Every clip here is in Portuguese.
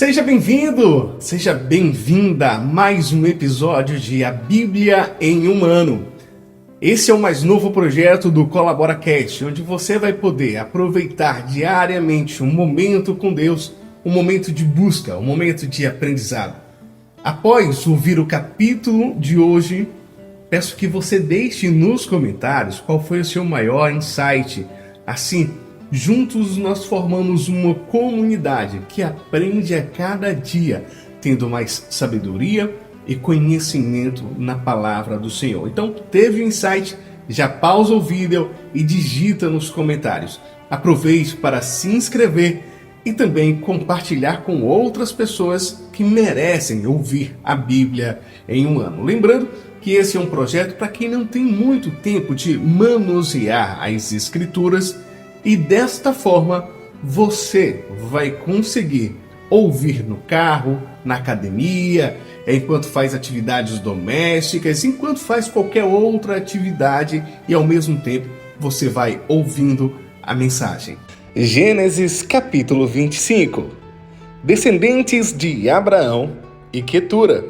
Seja bem-vindo, seja bem-vinda a mais um episódio de A Bíblia em um Ano. Esse é o mais novo projeto do ColaboraCast, onde você vai poder aproveitar diariamente um momento com Deus, um momento de busca, um momento de aprendizado. Após ouvir o capítulo de hoje, peço que você deixe nos comentários qual foi o seu maior insight. Assim, juntos nós formamos uma comunidade que aprende a cada dia, tendo mais sabedoria e conhecimento na palavra do Senhor. Então, teve um insight? Já pausa o vídeo e digita nos comentários. Aproveite para se inscrever e também compartilhar com outras pessoas que merecem ouvir a Bíblia em um ano. Lembrando que esse é um projeto para quem não tem muito tempo de manusear as Escrituras, e desta forma você vai conseguir ouvir no carro, na academia, enquanto faz atividades domésticas, enquanto faz qualquer outra atividade, e ao mesmo tempo você vai ouvindo a mensagem. Gênesis capítulo 25. Descendentes de Abraão e Quetura.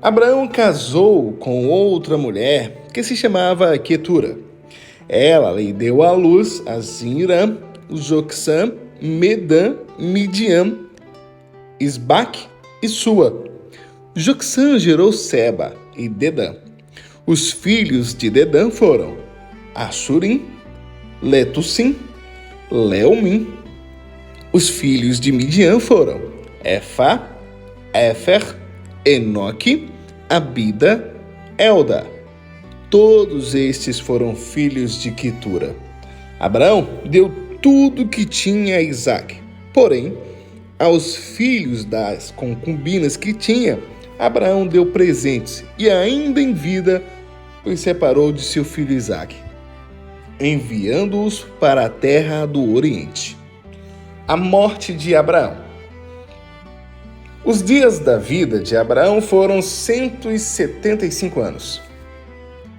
Abraão casou com outra mulher que se chamava Quetura. Ela lhe deu à luz a Zimrã, Joksã, Medã, Midian, Isbaque e Sua. Joksã gerou Seba e Dedã. Os filhos de Dedã foram Assurim, Letussim, Leumim. Os filhos de Midian foram Efá, Éfer, Enoque, Abida, Elda. Todos estes foram filhos de Quetura. Abraão deu tudo que tinha a Isaque. Porém, aos filhos das concubinas que tinha, Abraão deu presentes e ainda em vida os separou de seu filho Isaque, enviando-os para a terra do Oriente. A morte de Abraão. Os dias da vida de Abraão foram 175 anos.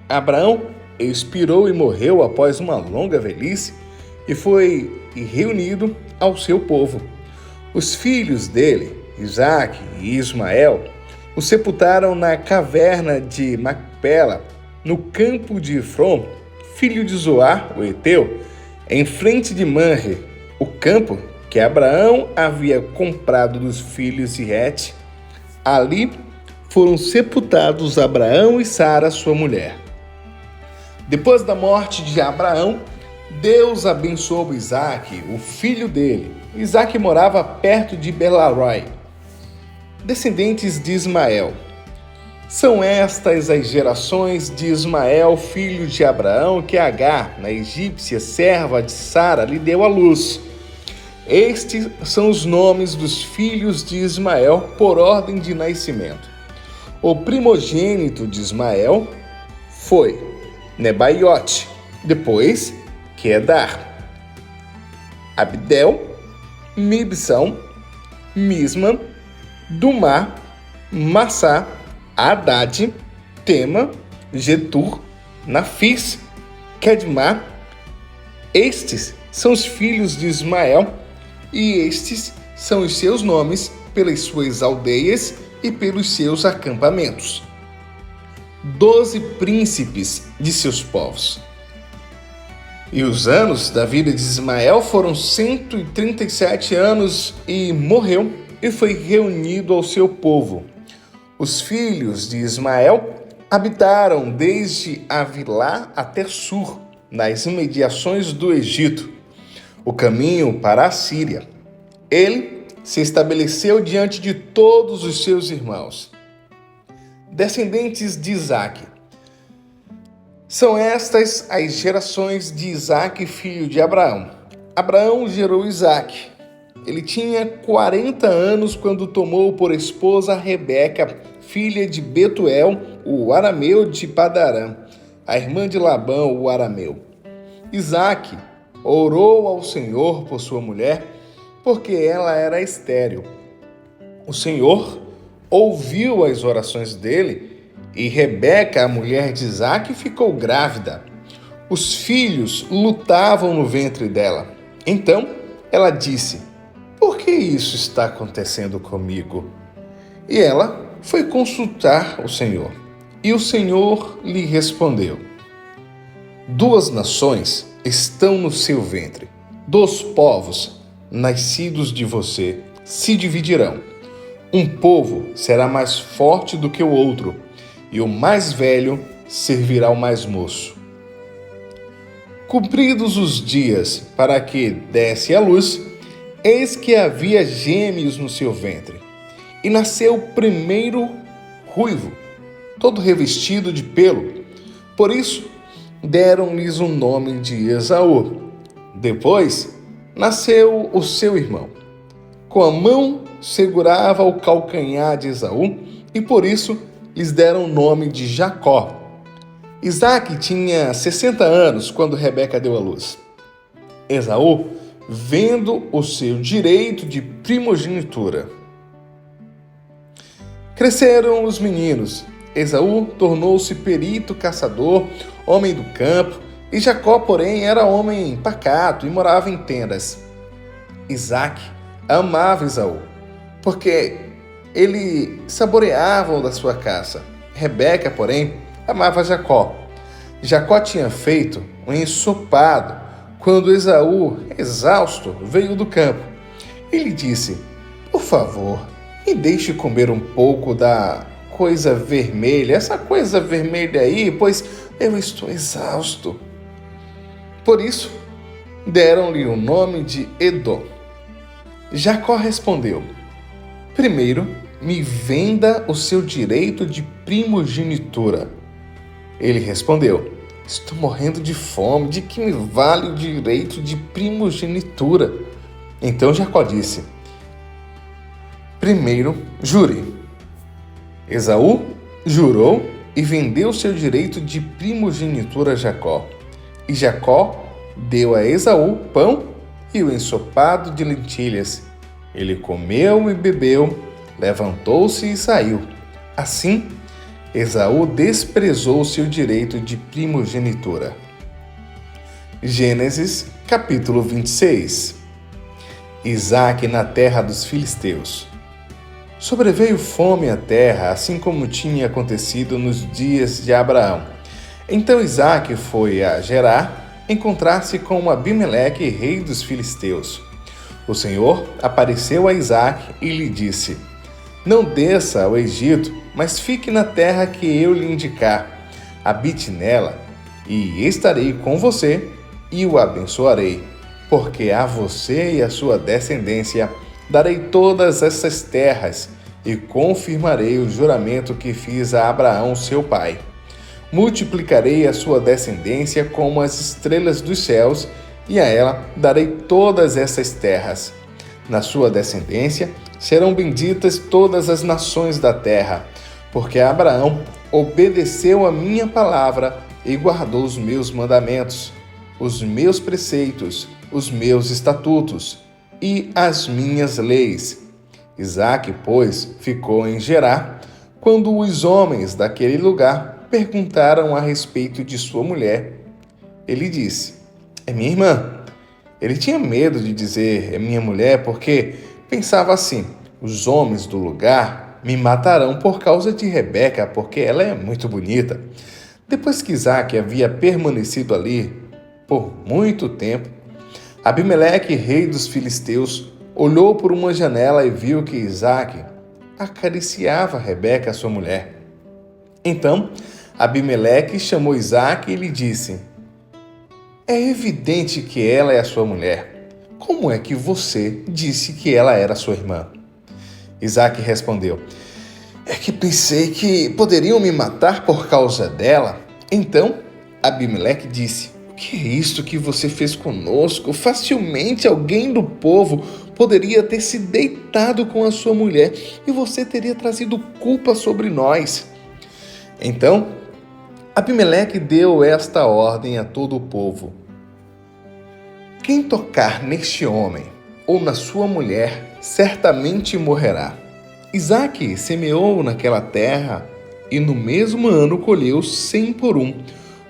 Abraão expirou e morreu após uma longa velhice e foi reunido ao seu povo. Os filhos dele, Isaque e Ismael, o sepultaram na caverna de Macpela, no campo de Efrom, filho de Zoar, o Eteu, em frente de Manre, o campo que Abraão havia comprado dos filhos de Het. Ali foram sepultados Abraão e Sara, sua mulher. Depois da morte de Abraão, Deus abençoou Isaque, o filho dele. Isaque morava perto de Belaroi. Descendentes de Ismael. São estas as gerações de Ismael, filho de Abraão, que Agar, na egípcia serva de Sara, lhe deu à luz. Estes são os nomes dos filhos de Ismael por ordem de nascimento. O primogênito de Ismael foi Nebaiote, depois Quedar, Abdel, Mibsão, Misma, Dumá, Massá, Haddad, Tema, Getur, Nafis, Kedmá. Estes são os filhos de Ismael, e estes são os seus nomes pelas suas aldeias e pelos seus acampamentos. 12 príncipes de seus povos. E os anos da vida de Ismael foram 137 anos e morreu e foi reunido ao seu povo. Os filhos de Ismael habitaram desde Avilá até Sur, nas imediações do Egito, o caminho para a Síria. Ele se estabeleceu diante de todos os seus irmãos. Descendentes de Isaque. São estas as gerações de Isaque, filho de Abraão. Abraão gerou Isaque. Ele tinha 40 anos quando tomou por esposa Rebeca, filha de Betuel, o arameu de Padarã, a irmã de Labão, o arameu. Isaque orou ao Senhor por sua mulher, porque ela era estéril. O Senhor ouviu as orações dele e Rebeca, a mulher de Isaque, ficou grávida. Os filhos lutavam no ventre dela. Então ela disse: "Por que isso está acontecendo comigo?" E ela foi consultar o Senhor. E o Senhor lhe respondeu: "Duas nações estão no seu ventre, dois povos nascidos de você se dividirão. Um povo será mais forte do que o outro, e o mais velho servirá ao mais moço." Cumpridos os dias para que desse à luz, eis que havia gêmeos no seu ventre. E nasceu o primeiro ruivo, todo revestido de pelo. Por isso, deram-lhes o nome de Esaú. Depois, nasceu o seu irmão. Com a mão segurava o calcanhar de Esaú, e por isso lhes deram o nome de Jacó. Isaque tinha 60 anos quando Rebeca deu à luz. Esaú, vendo o seu direito de primogenitura. Cresceram os meninos. Esaú tornou-se perito caçador, homem do campo, e Jacó, porém, era homem pacato e morava em tendas. Isaque amava Esaú, porque ele saboreava o da sua caça. Rebeca, porém, amava Jacó. Jacó tinha feito um ensopado quando Esaú, exausto, veio do campo. Ele disse: "Por favor, me deixe comer um pouco da coisa vermelha, essa coisa vermelha aí, pois eu estou exausto." Por isso, deram-lhe o nome de Edom. Jacó respondeu: "Primeiro, me venda o seu direito de primogenitura." Ele respondeu: "Estou morrendo de fome, de que me vale o direito de primogenitura?" Então Jacó disse: "Primeiro, jure." Esaú jurou e vendeu seu direito de primogenitura a Jacó. E Jacó deu a Esaú pão e o ensopado de lentilhas. Ele comeu e bebeu, levantou-se e saiu. Assim, Esaú desprezou seu direito de primogenitura. Gênesis, capítulo 26. Isaque na terra dos filisteus. Sobreveio fome à terra, assim como tinha acontecido nos dias de Abraão. Então Isaque foi a Gerar encontrar-se com Abimeleque, rei dos filisteus. O Senhor apareceu a Isaque e lhe disse: "Não desça ao Egito, mas fique na terra que eu lhe indicar. Habite nela, e estarei com você, e o abençoarei, porque a você e a sua descendência darei todas essas terras, e confirmarei o juramento que fiz a Abraão, seu pai. Multiplicarei a sua descendência como as estrelas dos céus, e a ela darei todas essas terras. Na sua descendência serão benditas todas as nações da terra, porque Abraão obedeceu a minha palavra e guardou os meus mandamentos, os meus preceitos, os meus estatutos e as minhas leis." Isaque, pois, ficou em Gerar, quando os homens daquele lugar perguntaram a respeito de sua mulher. Ele disse: "É minha irmã." Ele tinha medo de dizer "é minha mulher", porque pensava assim: os homens do lugar me matarão por causa de Rebeca, porque ela é muito bonita. Depois que Isaque havia permanecido ali por muito tempo, Abimeleque, rei dos filisteus, olhou por uma janela e viu que Isaque acariciava Rebeca, sua mulher. Então Abimeleque chamou Isaque e lhe disse: "É evidente que ela é a sua mulher. Como é que você disse que ela era sua irmã?" Isaque respondeu: "É que pensei que poderiam me matar por causa dela." Então Abimeleque disse: "O que é isto que você fez conosco? Facilmente alguém do povo poderia ter se deitado com a sua mulher e você teria trazido culpa sobre nós." Então Abimeleque deu esta ordem a todo o povo: "Quem tocar neste homem ou na sua mulher, certamente morrerá." Isaque semeou naquela terra e no mesmo ano colheu 100 por um,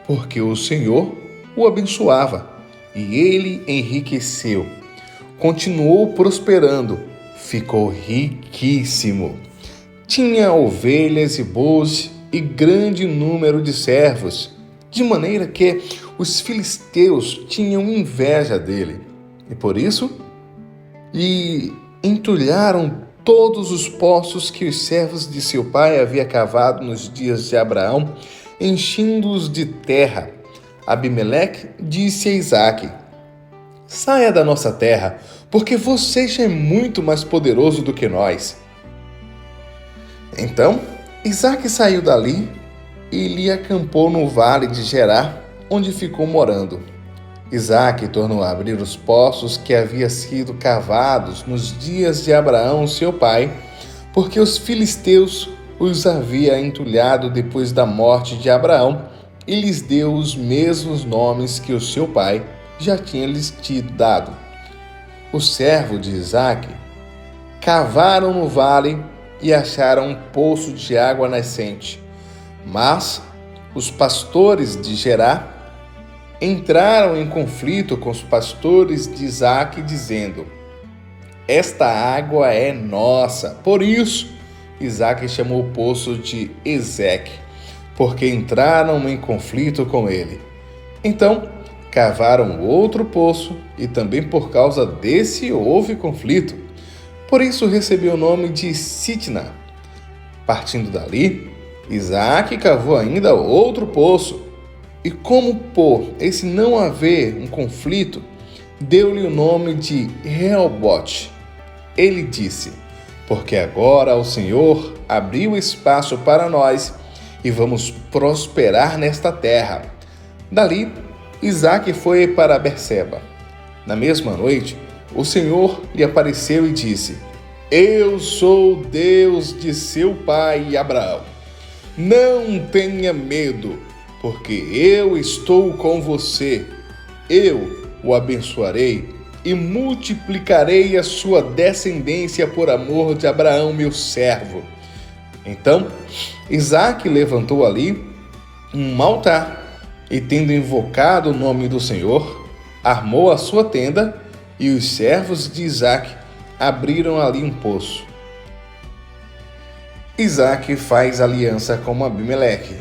porque o Senhor o abençoava e ele enriqueceu. continuou prosperando, ficou riquíssimo. Tinha ovelhas e bois e grande número de servos, de maneira que os filisteus tinham inveja dele, e por isso lhe entulharam todos os poços que os servos de seu pai haviam cavado nos dias de Abraão, enchendo-os de terra. Abimeleque disse a Isaque: saia da nossa terra, porque você já é muito mais poderoso do que nós. Então Isaque saiu dali e lhe acampou no vale de Gerar, onde ficou morando. Isaque tornou a abrir os poços que haviam sido cavados nos dias de Abraão, seu pai, porque os filisteus os havia entulhado depois da morte de Abraão, e lhes deu os mesmos nomes que o seu pai já tinha lhes tido dado. Os servos de Isaque cavaram no vale e acharam um poço de água nascente. Mas os pastores de Gerar entraram em conflito com os pastores de Isaque, dizendo: esta água é nossa. Por isso, Isaque chamou o poço de Ezeque, porque entraram em conflito com ele. Então, cavaram outro poço, e também por causa desse houve conflito. Por isso recebeu o nome de Sitna. Partindo dali, Isaque cavou ainda outro poço, e como por esse não haver um conflito, deu-lhe o nome de Reobote. Ele disse: porque agora o Senhor abriu espaço para nós e vamos prosperar nesta terra. Dali, Isaque foi para Berseba. Na mesma noite, o Senhor lhe apareceu e disse: eu sou o Deus de seu pai Abraão. Não tenha medo, porque eu estou com você. Eu o abençoarei e multiplicarei a sua descendência por amor de Abraão, meu servo. Então, Isaque levantou ali um altar e, tendo invocado o nome do Senhor, armou a sua tenda, e os servos de Isaque abriram ali um poço. Isaque faz aliança com Abimeleque.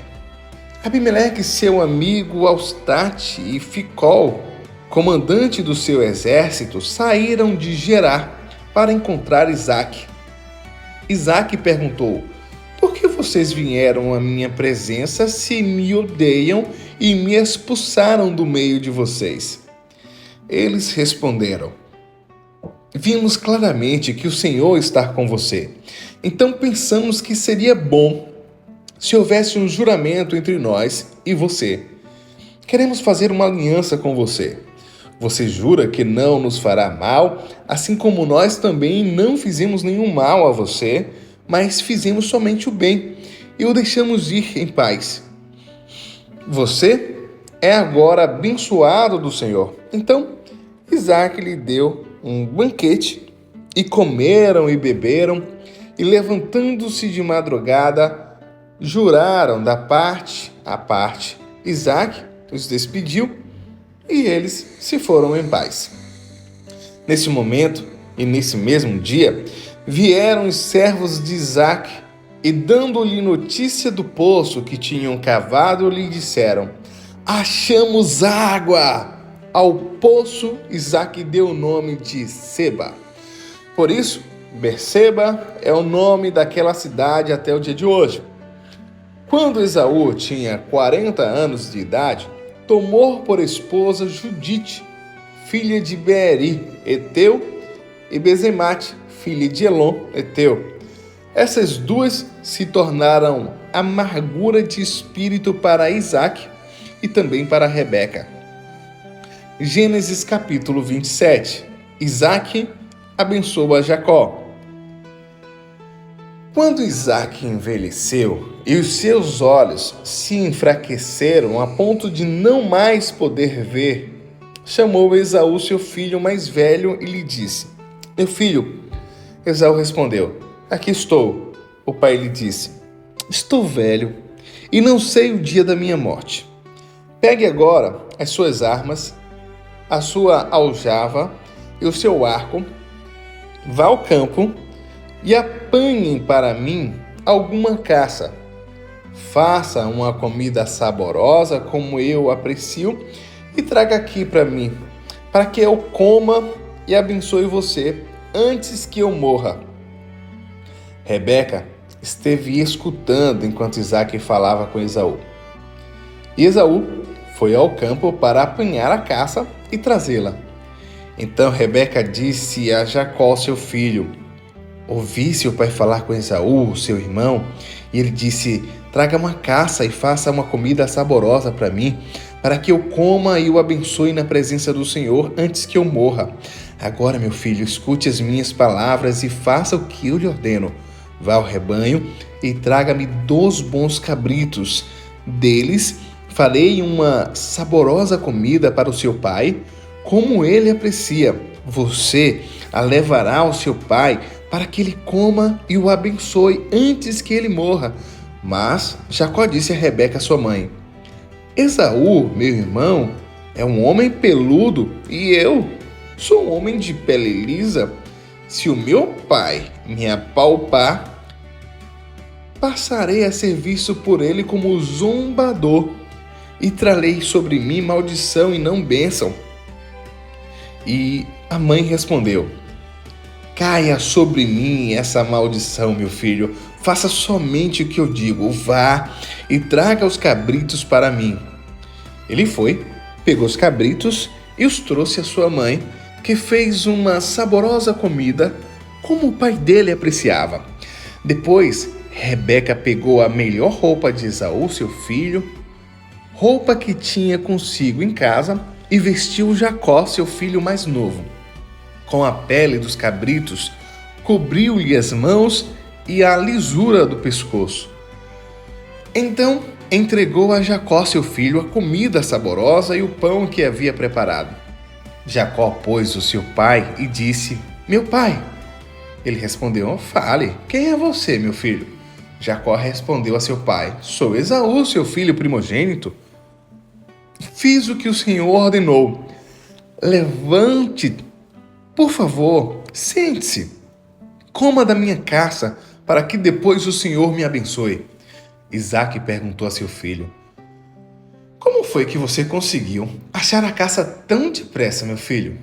Abimeleque, seu amigo Austate e Ficol, comandante do seu exército, saíram de Gerar para encontrar Isaque. Isaque perguntou: por que vocês vieram à minha presença se me odeiam e me expulsaram do meio de vocês? Eles responderam: vimos claramente que o Senhor está com você. Então pensamos que seria bom se houvesse um juramento entre nós e você. Queremos fazer uma aliança com você. Você jura que não nos fará mal, assim como nós também não fizemos nenhum mal a você, mas fizemos somente o bem e o deixamos ir em paz. Você é agora abençoado do Senhor. Então Isaque lhe deu um banquete, e comeram e beberam, e levantando-se de madrugada, juraram da parte a parte. Isaque os despediu, e eles se foram em paz. Nesse momento, e nesse mesmo dia, vieram os servos de Isaque, e dando-lhe notícia do poço que tinham cavado, lhe disseram: achamos água! Ao poço, Isaque deu o nome de Seba. Por isso, Berseba é o nome daquela cidade até o dia de hoje. Quando Esaú tinha 40 anos de idade, tomou por esposa Judite, filha de Beeri, Eteu, e Bezemate, filha de Elon, Eteu. Essas duas se tornaram amargura de espírito para Isaque e também para Rebeca. Gênesis capítulo 27. Isaque abençoa Jacó. Quando Isaque envelheceu e os seus olhos se enfraqueceram a ponto de não mais poder ver, chamou Esaú, seu filho mais velho, e lhe disse: meu filho. Esaú respondeu: aqui estou. O pai lhe disse: estou velho e não sei o dia da minha morte. Pegue agora as suas armas, a sua aljava, e o seu arco, vá ao campo e apanhem para mim alguma caça. Faça uma comida saborosa como eu aprecio e traga aqui para mim, para que eu coma e abençoe você antes que eu morra. Rebeca esteve escutando enquanto Isaque falava com Esaú. E Esaú foi ao campo para apanhar a caça e trazê-la. Então Rebeca disse a Jacó, seu filho: ouvi seu pai falar com Esaú, seu irmão, e ele disse: traga uma caça e faça uma comida saborosa para mim, para que eu coma e o abençoe na presença do Senhor antes que eu morra. Agora, meu filho, escute as minhas palavras e faça o que eu lhe ordeno. Vá ao rebanho e traga-me 2 bons cabritos. Deles farei uma saborosa comida para o seu pai, como ele aprecia. Você a levará ao seu pai para que ele coma e o abençoe antes que ele morra. Mas Jacó disse a Rebeca, sua mãe: Esaú, meu irmão, é um homem peludo e eu sou um homem de pele lisa. Se o meu pai me apalpar, passarei a ser visto por ele como zombador e trarei sobre mim maldição e não bênção. E a mãe respondeu: caia sobre mim essa maldição, meu filho. Faça somente o que eu digo. Vá e traga os cabritos para mim. Ele foi, pegou os cabritos e os trouxe à sua mãe, que fez uma saborosa comida, como o pai dele apreciava. Depois, Rebeca pegou a melhor roupa de Esaú, seu filho, roupa que tinha consigo em casa, e vestiu Jacó, seu filho mais novo. Com a pele dos cabritos, cobriu-lhe as mãos e a lisura do pescoço. Então, entregou a Jacó, seu filho, a comida saborosa e o pão que havia preparado. Jacó pôs o seu pai e disse: meu pai. Ele respondeu: fale, quem é você, meu filho? Jacó respondeu a seu pai: sou Esaú, seu filho primogênito. Fiz o que o Senhor ordenou. Levante, por favor, sente-se. Coma da minha caça, para que depois o Senhor me abençoe. Isaque perguntou a seu filho: como foi que você conseguiu achar a caça tão depressa, meu filho?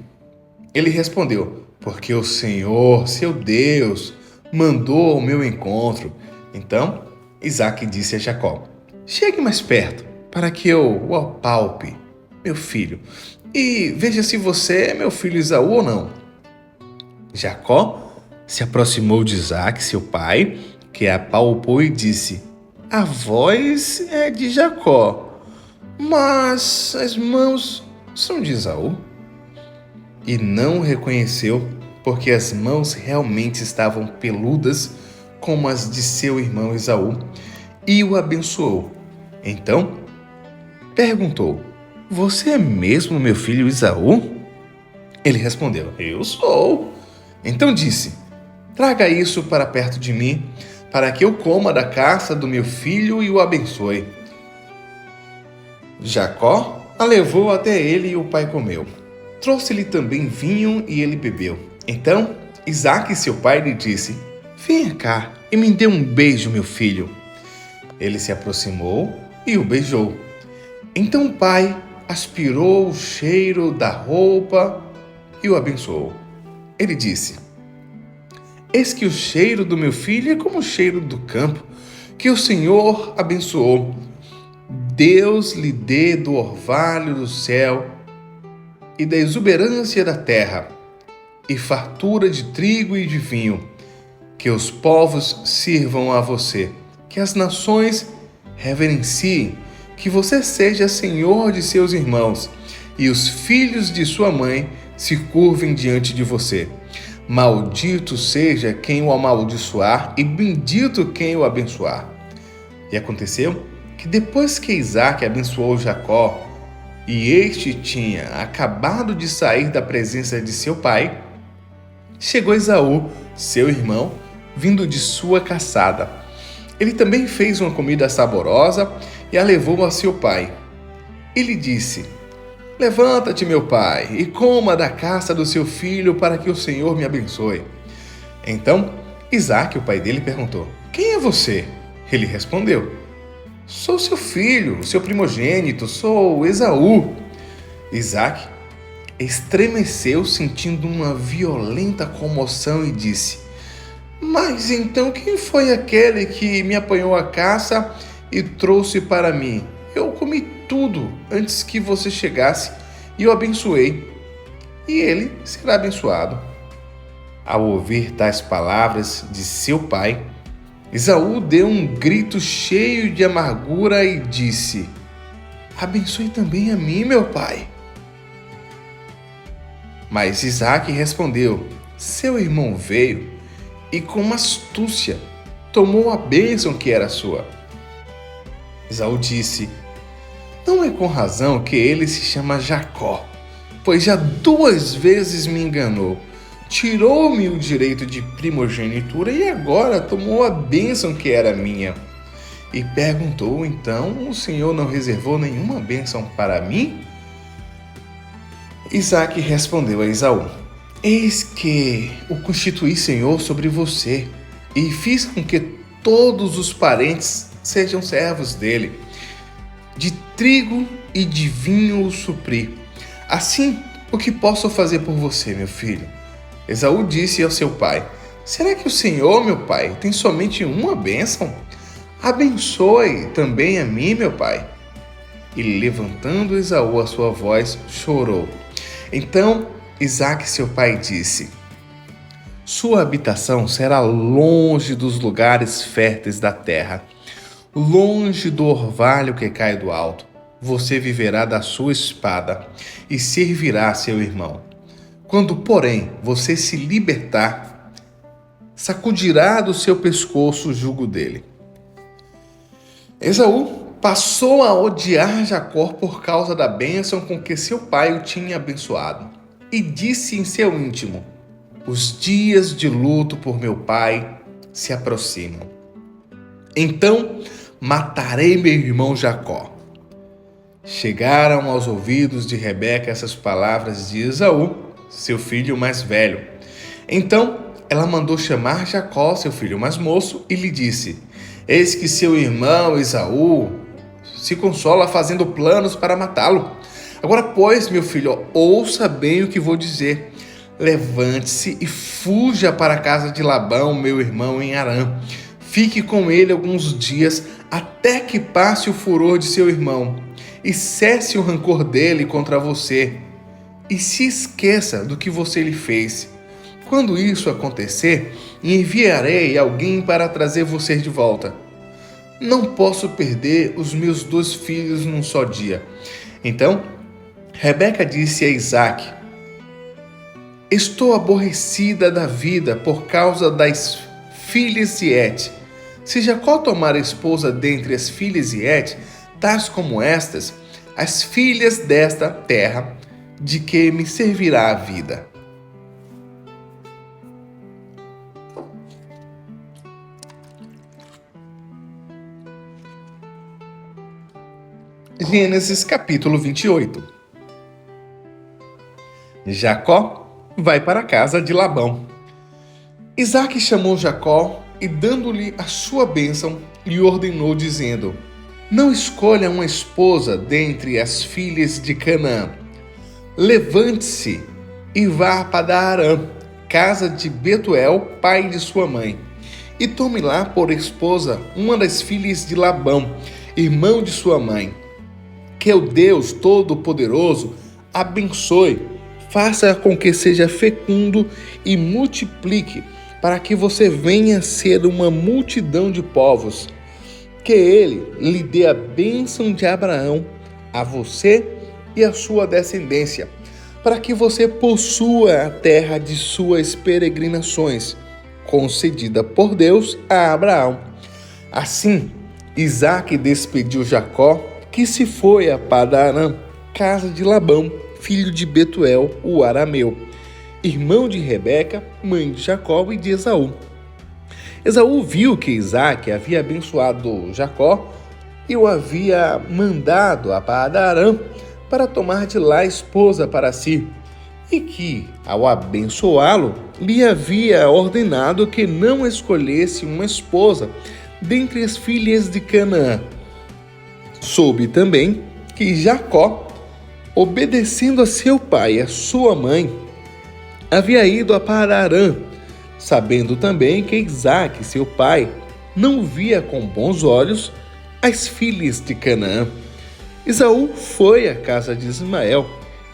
Ele respondeu: porque o Senhor, seu Deus, mandou ao meu encontro. Então, Isaque disse a Jacó: chegue mais perto, para que eu o apalpe, meu filho, e veja se você é meu filho Esaú ou não. Jacó se aproximou de Isaque, seu pai, que apalpou e disse: a voz é de Jacó, mas as mãos são de Esaú. E não o reconheceu, porque as mãos realmente estavam peludas como as de seu irmão Esaú, e o abençoou. Então perguntou: você é mesmo meu filho Esaú? Ele respondeu: eu sou. Então disse: traga isso para perto de mim, para que eu coma da caça do meu filho e o abençoe. Jacó a levou até ele e o pai comeu. Trouxe-lhe também vinho e ele bebeu. Então Isaque, seu pai, lhe disse: venha cá e me dê um beijo, meu filho. Ele se aproximou e o beijou. Então o pai aspirou o cheiro da roupa e o abençoou. Ele disse: eis que o cheiro do meu filho é como o cheiro do campo, que o Senhor abençoou. Deus lhe dê do orvalho do céu e da exuberância da terra, e fartura de trigo e de vinho. Que os povos sirvam a você, que as nações reverenciem, que você seja senhor de seus irmãos, e os filhos de sua mãe se curvem diante de você. Maldito seja quem o amaldiçoar, e bendito quem o abençoar. E aconteceu que depois que Isaque abençoou Jacó, e este tinha acabado de sair da presença de seu pai, chegou Esaú, seu irmão, vindo de sua caçada. Ele também fez uma comida saborosa e a levou a seu pai. Ele disse: Levanta-te, meu pai, e coma da caça do seu filho para que o Senhor me abençoe. Então, Isaque, o pai dele, perguntou: Quem é você? Ele respondeu: Sou seu filho, seu primogênito, sou Esaú. Isaque estremeceu, sentindo uma violenta comoção, e disse: Mas então quem foi aquele que me apanhou a caça e trouxe para mim? Eu comi tudo antes que você chegasse e o abençoei, e ele será abençoado. Ao ouvir tais palavras de seu pai, Esaú deu um grito cheio de amargura e disse: Abençoe também a mim, meu pai. Mas Isaque respondeu: Seu irmão veio e com astúcia tomou a bênção que era sua. Esaú disse: Não é com razão que ele se chama Jacó, pois já 2 vezes me enganou. Tirou-me o direito de primogenitura e agora tomou a bênção que era minha. E perguntou: Então o Senhor não reservou nenhuma bênção para mim? Isaque respondeu a Esaú: Eis que o constituí Senhor sobre você, e fiz com que todos os parentes sejam servos dele. De trigo e de vinho o supri. Assim, o que posso fazer por você, meu filho? Esaú disse ao seu pai: Será que o Senhor, meu pai, tem somente uma bênção? Abençoe também a mim, meu pai. E levantando Esaú a sua voz, chorou. Então Isaque, seu pai, disse: Sua habitação será longe dos lugares férteis da terra, longe do orvalho que cai do alto. Você viverá da sua espada e servirá a seu irmão. Quando, porém, você se libertar, sacudirá do seu pescoço o jugo dele. Esaú passou a odiar Jacó por causa da bênção com que seu pai o tinha abençoado, e disse em seu íntimo: Os dias de luto por meu pai se aproximam. Então matarei meu irmão Jacó. Chegaram aos ouvidos de Rebeca essas palavras de Esaú, seu filho mais velho. Então ela mandou chamar Jacó, seu filho mais moço, e lhe disse: Eis que seu irmão Esaú se consola fazendo planos para matá-lo. Agora, pois, meu filho, ouça bem o que vou dizer. Levante-se e fuja para a casa de Labão, meu irmão, em Harã. Fique com ele alguns dias, até que passe o furor de seu irmão, e cesse o rancor dele contra você, e se esqueça do que você lhe fez. Quando isso acontecer, enviarei alguém para trazer você de volta. Não posso perder os meus 2 filhos num só dia. Então Rebeca disse a Isaque: Estou aborrecida da vida por causa das filhas de Et. Se Jacó tomar esposa dentre as filhas de Et, tais como estas, as filhas desta terra, de que me servirá a vida? Gênesis capítulo 28. Jacó vai para a casa de Labão. Isaque chamou Jacó e, dando-lhe a sua bênção, lhe ordenou, dizendo: Não escolha uma esposa dentre as filhas de Canaã. Levante-se e vá para Harã, casa de Betuel, pai de sua mãe, e tome lá por esposa uma das filhas de Labão, irmão de sua mãe. Que o Deus Todo-Poderoso abençoe, faça com que seja fecundo e multiplique, para que você venha a ser uma multidão de povos. Que ele lhe dê a bênção de Abraão a você e a sua descendência, para que você possua a terra de suas peregrinações, concedida por Deus a Abraão. Assim, Isaque despediu Jacó, que se foi a Padan-aram, casa de Labão, filho de Betuel, o arameu, irmão de Rebeca, mãe de Jacó e de Esaú. Esaú viu que Isaque havia abençoado Jacó e o havia mandado a Padan-aram, para tomar de lá esposa para si, e que, ao abençoá-lo, lhe havia ordenado que não escolhesse uma esposa dentre as filhas de Canaã. Soube também que Jacó, obedecendo a seu pai e a sua mãe, havia ido para Harã, sabendo também que Isaque, seu pai, não via com bons olhos as filhas de Canaã. Esaú foi à casa de Ismael,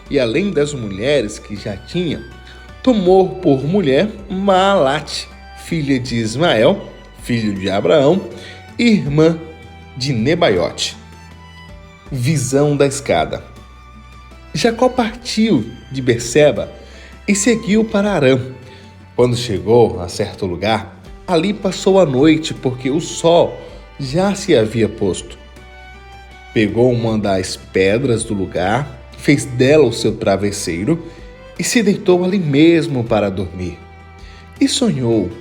e além das mulheres que já tinha, tomou por mulher Maalate, filha de Ismael, filho de Abraão, irmã de Nebaiote. Visão da escada. Jacó partiu de Berseba e seguiu para Harã. Quando chegou a certo lugar, ali passou a noite, porque o sol já se havia posto. Pegou uma das pedras do lugar, fez dela o seu travesseiro e se deitou ali mesmo para dormir. E sonhou,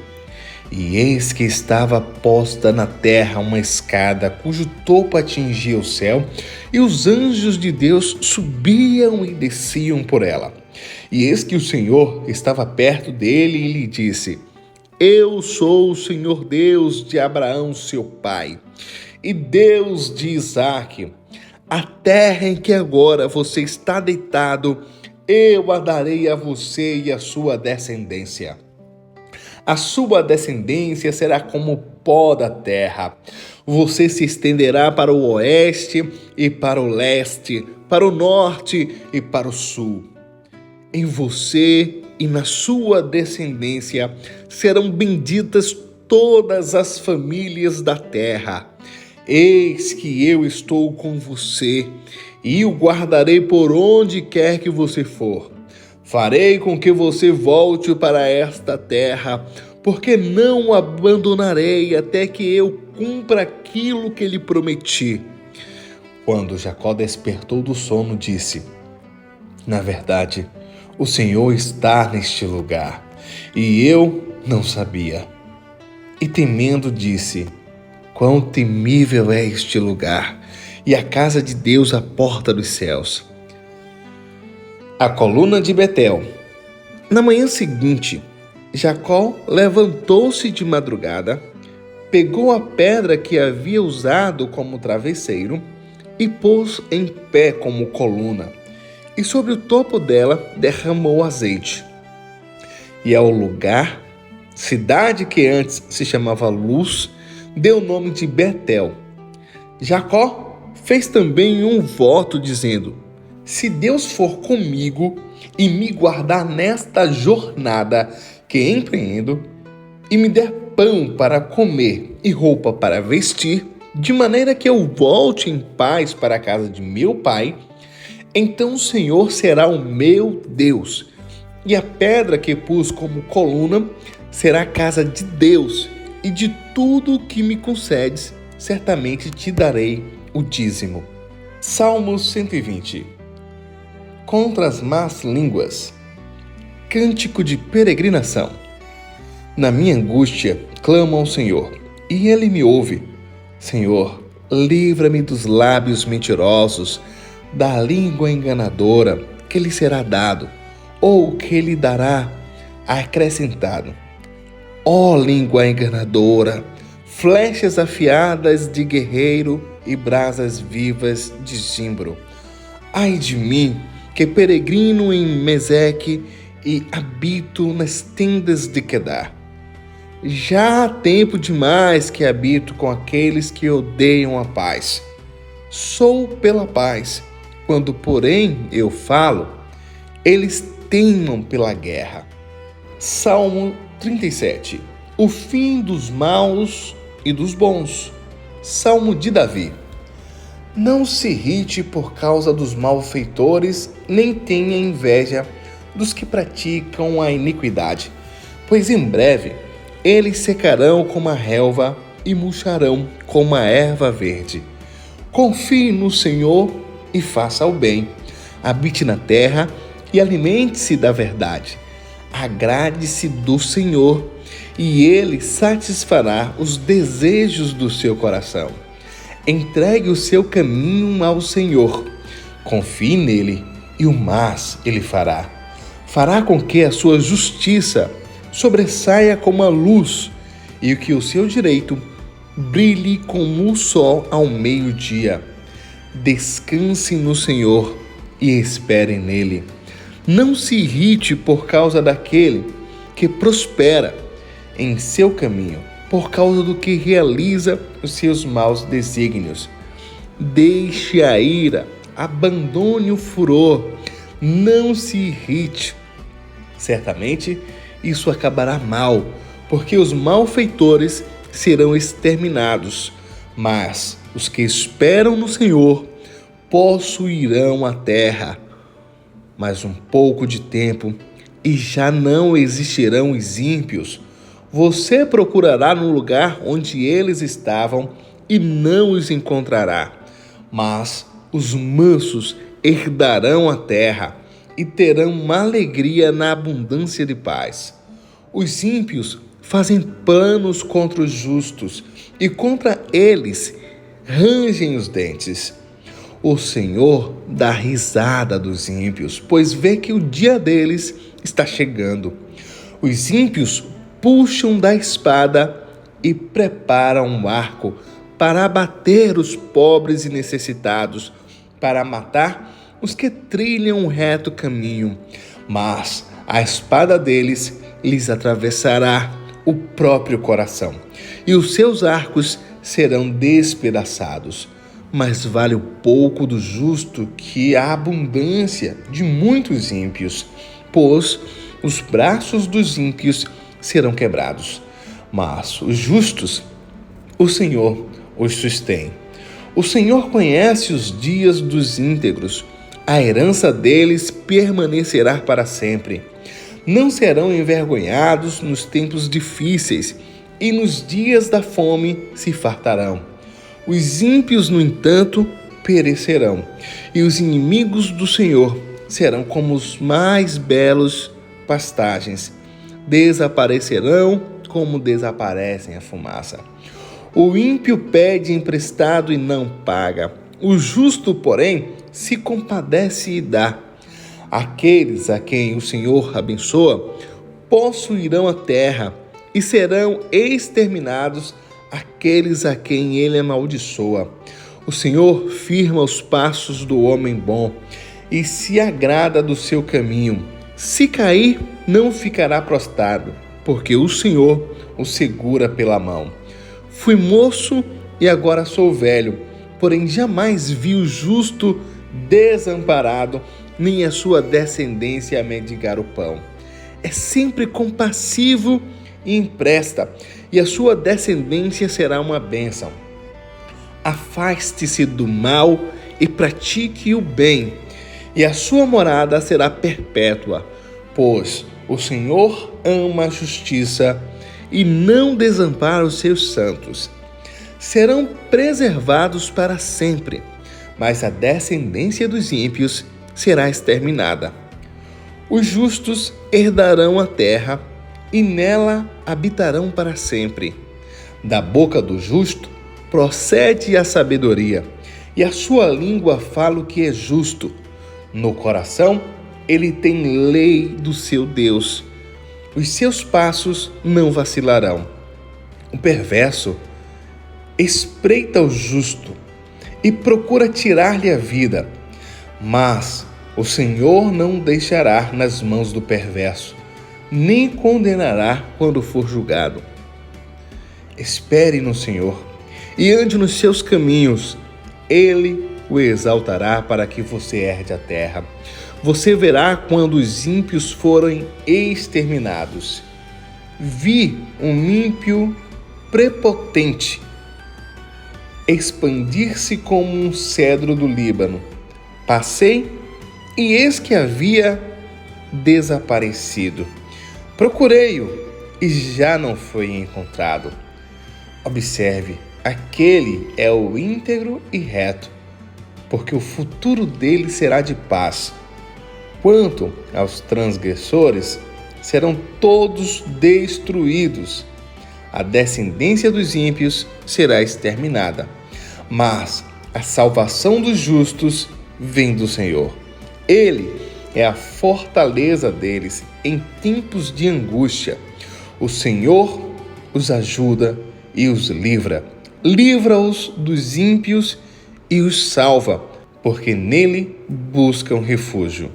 e eis que estava posta na terra uma escada cujo topo atingia o céu, e os anjos de Deus subiam e desciam por ela. E eis que o Senhor estava perto dele e lhe disse: Eu sou o Senhor Deus de Abraão, seu pai, e Deus de Isaque. A terra em que agora você está deitado, eu a darei a você e a sua descendência. A sua descendência será como o pó da terra. Você se estenderá para o oeste e para o leste, para o norte e para o sul. Em você e na sua descendência serão benditas todas as famílias da terra. Eis que eu estou com você e o guardarei por onde quer que você for. Farei com que você volte para esta terra, porque não o abandonarei até que eu cumpra aquilo que lhe prometi. Quando Jacó despertou do sono, disse: Na verdade, o Senhor está neste lugar, e eu não sabia. E temendo disse: Quão temível é este lugar, e a casa de Deus à porta dos céus. A coluna de Betel. Na manhã seguinte, Jacó levantou-se de madrugada, pegou a pedra que havia usado como travesseiro e pôs em pé como coluna, e sobre o topo dela derramou azeite. E ao lugar, cidade que antes se chamava Luz, deu o nome de Betel. Jacó fez também um voto dizendo: Se Deus for comigo e me guardar nesta jornada que empreendo, e me der pão para comer e roupa para vestir, de maneira que eu volte em paz para a casa de meu pai, então o Senhor será o meu Deus, e a pedra que pus como coluna será a casa de Deus, e de tudo que me concedes, certamente te darei o dízimo. Salmo 120. Contra as más línguas. Cântico de peregrinação. Na minha angústia, clamo ao Senhor, e Ele me ouve. Senhor, livra-me dos lábios mentirosos, da língua enganadora, que lhe será dado, ou que lhe dará acrescentado. Ó língua enganadora, flechas afiadas de guerreiro e brasas vivas de zimbro. Ai de mim, que peregrino em Meseque e habito nas tendas de Quedar. Já há tempo demais que habito com aqueles que odeiam a paz. Sou pela paz, quando porém eu falo, eles teimam pela guerra. Salmo 37. O fim dos maus e dos bons. Salmo de Davi. Não se irrite por causa dos malfeitores, nem tenha inveja dos que praticam a iniquidade, pois em breve eles secarão como a relva e murcharão como a erva verde. Confie no Senhor e faça o bem. Habite na terra e alimente-se da verdade. Agrade-se do Senhor, e Ele satisfará os desejos do seu coração. Entregue o seu caminho ao Senhor. Confie nele e o mais ele fará. Fará com que a sua justiça sobressaia como a luz e que o seu direito brilhe como o sol ao meio-dia. Descanse no Senhor e espere nele. Não se irrite por causa daquele que prospera em seu caminho, por causa do que realiza os seus maus desígnios. Deixe a ira, abandone o furor, não se irrite. Certamente isso acabará mal, porque os malfeitores serão exterminados, mas os que esperam no Senhor possuirão a terra. Mais um pouco de tempo e já não existirão os ímpios. Você procurará no lugar onde eles estavam e não os encontrará. Mas os mansos herdarão a terra e terão uma alegria na abundância de paz. Os ímpios fazem planos contra os justos e contra eles rangem os dentes. O Senhor dá risada dos ímpios, pois vê que o dia deles está chegando. Os ímpios puxam da espada e preparam um arco para abater os pobres e necessitados, para matar os que trilham um reto caminho. Mas a espada deles lhes atravessará o próprio coração, e os seus arcos serão despedaçados. Mais vale o pouco do justo que a abundância de muitos ímpios, pois os braços dos ímpios serão quebrados, mas os justos, o Senhor os sustém. O Senhor conhece os dias dos íntegros, a herança deles permanecerá para sempre. Não serão envergonhados nos tempos difíceis, e nos dias da fome se fartarão. Os ímpios, no entanto, perecerão, e os inimigos do Senhor serão como os mais belos pastagens. Desaparecerão como desaparecem a fumaça. O ímpio pede emprestado e não paga. O justo, porém, se compadece e dá. Aqueles a quem o Senhor abençoa possuirão a terra, e serão exterminados aqueles a quem ele amaldiçoa. O Senhor firma os passos do homem bom e se agrada do seu caminho. Se cair, não ficará prostrado, porque o Senhor o segura pela mão. Fui moço e agora sou velho, porém jamais vi o justo desamparado, nem a sua descendência a mendigar o pão. É sempre compassivo e empresta, e a sua descendência será uma bênção. Afaste-se do mal e pratique o bem, e a sua morada será perpétua, pois o Senhor ama a justiça e não desampara os seus santos. Serão preservados para sempre, mas a descendência dos ímpios será exterminada. Os justos herdarão a terra e nela habitarão para sempre. Da boca do justo procede a sabedoria, e a sua língua fala o que é justo. No coração ele tem lei do seu Deus. Os seus passos não vacilarão. O perverso espreita o justo e procura tirar-lhe a vida, mas o Senhor não deixará nas mãos do perverso, nem condenará quando for julgado. Espere no Senhor e ande nos seus caminhos. Ele o exaltará para que você herde a terra. Você verá quando os ímpios forem exterminados. Vi um ímpio prepotente expandir-se como um cedro do Líbano. Passei e eis que havia desaparecido. Procurei-o e já não foi encontrado. Observe, aquele é o íntegro e reto, porque o futuro dele será de paz. Quanto aos transgressores, serão todos destruídos. A descendência dos ímpios será exterminada, mas a salvação dos justos vem do Senhor. Ele é a fortaleza deles em tempos de angústia. O Senhor os ajuda e os livra. Livra-os dos ímpios e os salva, porque nele buscam refúgio.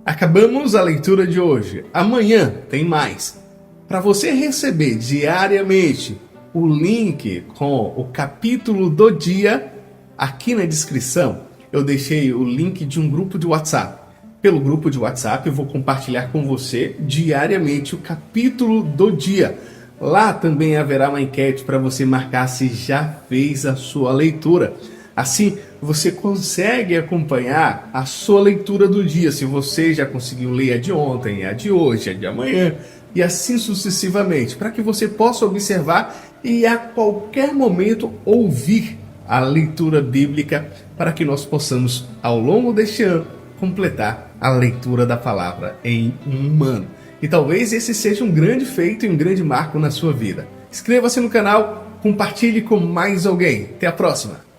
Acabamos a leitura de hoje. Amanhã tem mais. Para você receber diariamente o link com o capítulo do dia, aqui na descrição eu deixei o link de um grupo de WhatsApp. Pelo grupo de WhatsApp eu vou compartilhar com você diariamente o capítulo do dia. Lá também haverá uma enquete para você marcar se já fez a sua leitura. Assim, você consegue acompanhar a sua leitura do dia, se você já conseguiu ler a de ontem, a de hoje, a de amanhã, e assim sucessivamente, para que você possa observar e a qualquer momento ouvir a leitura bíblica, para que nós possamos, ao longo deste ano, completar a leitura da palavra em um ano. E talvez esse seja um grande feito e um grande marco na sua vida. Inscreva-se no canal, compartilhe com mais alguém. Até a próxima!